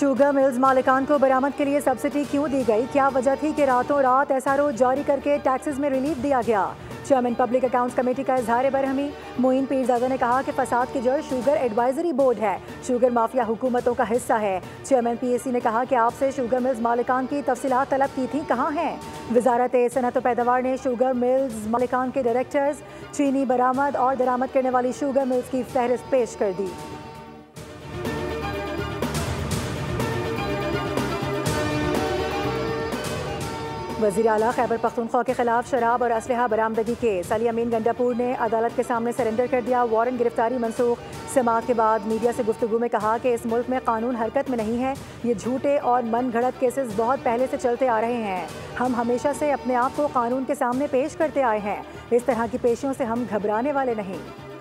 Sugar mills مالکان کو برآمد کے لیے سبسڈی کیوں دی گئی؟ کیا وجہ تھی کہ راتوں رات SRO جاری کر کے ٹیکسز میں ریلیف دیا گیا؟ چیئرمین پبلک اکاؤنٹس کمیٹی کا اظہار برہمی۔ معین پیرزادہ نے کہا کہ فساد کی جڑ شوگر ایڈوائزری بورڈ ہے، شوگر مافیا حکومتوں کا حصہ ہے۔ چیئرمین PAC نے کہا کہ آپ سے شوگر ملز مالکان کی تفصیلات طلب کی تھیں، کہاں ہیں؟ وزارت صنعت و پیداوار نے شوگر ملز مالکان کے ڈائریکٹرز، چینی برآمد اور درآمد کرنے والی شوگر ملز کی فہرست پیش کر دی۔ وزیر اعلیٰ خیبر پختونخوا کے خلاف شراب اور اسلحہ برآمدگی کیس، علی امین گنڈاپور نے عدالت کے سامنے سرنڈر کر دیا۔ وارنٹ گرفتاری منسوخ۔ سماعت کے بعد میڈیا سے گفتگو میں کہا کہ اس ملک میں قانون حرکت میں نہیں ہے، یہ جھوٹے اور من گھڑت کیسز بہت پہلے سے چلتے آ رہے ہیں۔ ہم ہمیشہ سے اپنے آپ کو قانون کے سامنے پیش کرتے آئے ہیں، اس طرح کی پیشیوں سے ہم گھبرانے والے نہیں۔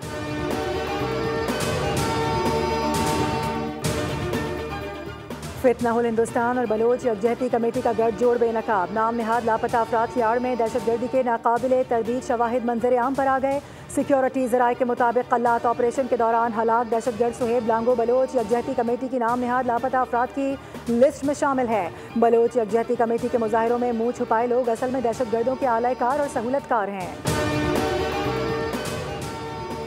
فتنہ ہندوستان اور بلوچ یکجہتی کمیٹی کا گٹھ جوڑ بے نقاب، نام نہاد لاپتہ افراد کی آڑ میں دہشت گردی کے ناقابل تردید شواہد منظر عام پر آ گئے۔ سیکیورٹی ذرائع کے مطابق قلات آپریشن کے دوران ہلاک دہشت گرد سہیب لانگو بلوچ یکجہتی کمیٹی کی نام نہاد لاپتہ افراد کی لسٹ میں شامل ہے۔ بلوچ یکجہتی کمیٹی کے مظاہروں میں منہ چھپائے لوگ اصل میں دہشت گردوں کے اعلی کار اور سہولت کار ہیں۔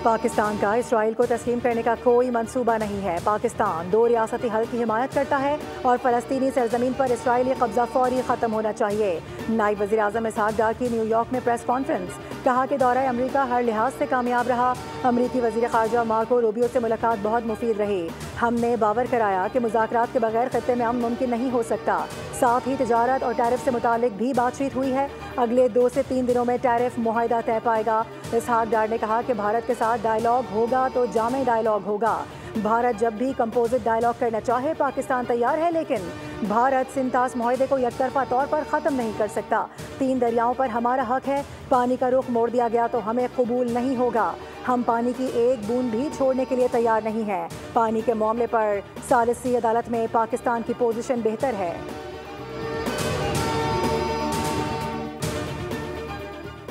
پاکستان کا اسرائیل کو تسلیم کرنے کا کوئی منصوبہ نہیں ہے۔ پاکستان دو ریاستی حل کی حمایت کرتا ہے اور فلسطینی سرزمین پر اسرائیلی قبضہ فوری ختم ہونا چاہیے۔ نائب وزیر اعظم اسحاق ڈار کی نیو یارک میں پریس کانفرنس، کہا کہ دورہ امریکہ ہر لحاظ سے کامیاب رہا۔ امریکی وزیر خارجہ مارکو روبیو سے ملاقات بہت مفید رہی۔ ہم نے باور کرایا کہ مذاکرات کے بغیر خطے میں امن ممکن نہیں ہو سکتا۔ ساتھ ہی تجارت اور ٹیرف سے متعلق بھی بات چیت ہوئی ہے۔ اگلے 2 سے 3 دنوں میں ٹیرف معاہدہ طے پائے گا۔ اسحاق ڈار نے کہا کہ بھارت کے ساتھ ڈائیلاگ ہوگا تو جامع ڈائیلاگ ہوگا۔ بھارت جب بھی کمپوزٹ ڈائیلاگ کرنا چاہے پاکستان تیار ہے، لیکن بھارت سنتاس معاہدے کو یک طرفہ طور پر ختم نہیں کر سکتا۔ 3 دریاؤں پر ہمارا حق ہے، پانی کا رخ موڑ دیا گیا تو ہمیں قبول نہیں ہوگا۔ ہم پانی کی ایک بوند بھی چھوڑنے کے لیے تیار نہیں ہیں۔ پانی کے معاملے پر ثالثی عدالت میں پاکستان کی پوزیشن بہتر ہے۔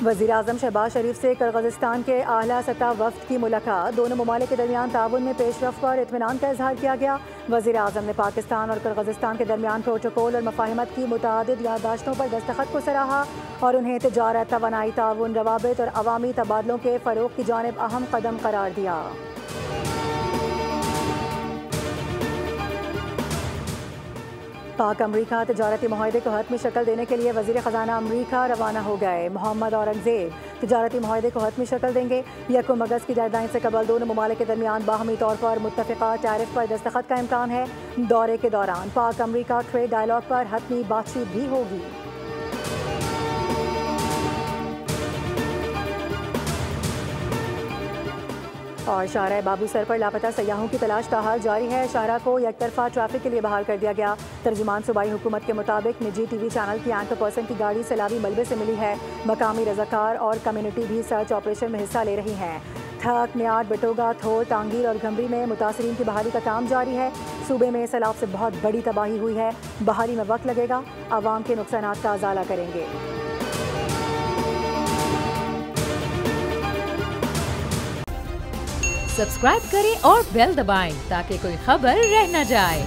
وزیر اعظم شہباز شریف سے کرغزستان کے اعلیٰ سطح وفد کی ملاقات، دونوں ممالک کے درمیان تعاون میں پیش رفت پر اطمینان کا اظہار کیا گیا۔ وزیر اعظم نے پاکستان اور کرغزستان کے درمیان پروٹوکول اور مفاہمت کی متعدد یادداشتوں پر دستخط کو سراہا اور انہیں تجارت، توانائی تعاون، روابط اور عوامی تبادلوں کے فروغ کی جانب اہم قدم قرار دیا۔ پاک امریکہ تجارتی معاہدے کو حتمی شکل دینے کے لیے وزیر خزانہ امریکہ روانہ ہو گئے۔ محمد اورنگزیب تجارتی معاہدے کو حتمی شکل دیں گے۔ 1 اگست کی ڈیڈ لائن سے قبل دونوں ممالک کے درمیان باہمی طور پر متفقہ ٹیرف پر دستخط کا امکان ہے۔ دورے کے دوران پاک امریکہ ٹریڈ ڈائیلاگ پر حتمی بات چیت بھی ہوگی۔ اور شاہراہ بابو سر پر لاپتہ سیاحوں کی تلاش تاحال جاری ہے۔ شاہراہ کو یک طرفہ ٹریفک کے لیے بحال کر دیا گیا۔ ترجمان صوبائی حکومت کے مطابق نجی ٹی وی چینل کی اینکر پرسن کی گاڑی سیلابی ملبے سے ملی ہے۔ مقامی رضاکار اور کمیونٹی بھی سرچ آپریشن میں حصہ لے رہی ہیں۔ تھک، نیاڑ، بٹوگا، تھور، ٹانگیر اور گھمری میں متاثرین کی بحالی کا کام جاری ہے۔ صوبے میں سیلاب سے بہت بڑی تباہی ہوئی ہے، بحالی میں وقت لگے گا، عوام کے نقصانات کا ازالہ کریں گے۔ سبسکرائب کریں اور بیل دبائیں تاکہ کوئی خبر رہ نہ جائے۔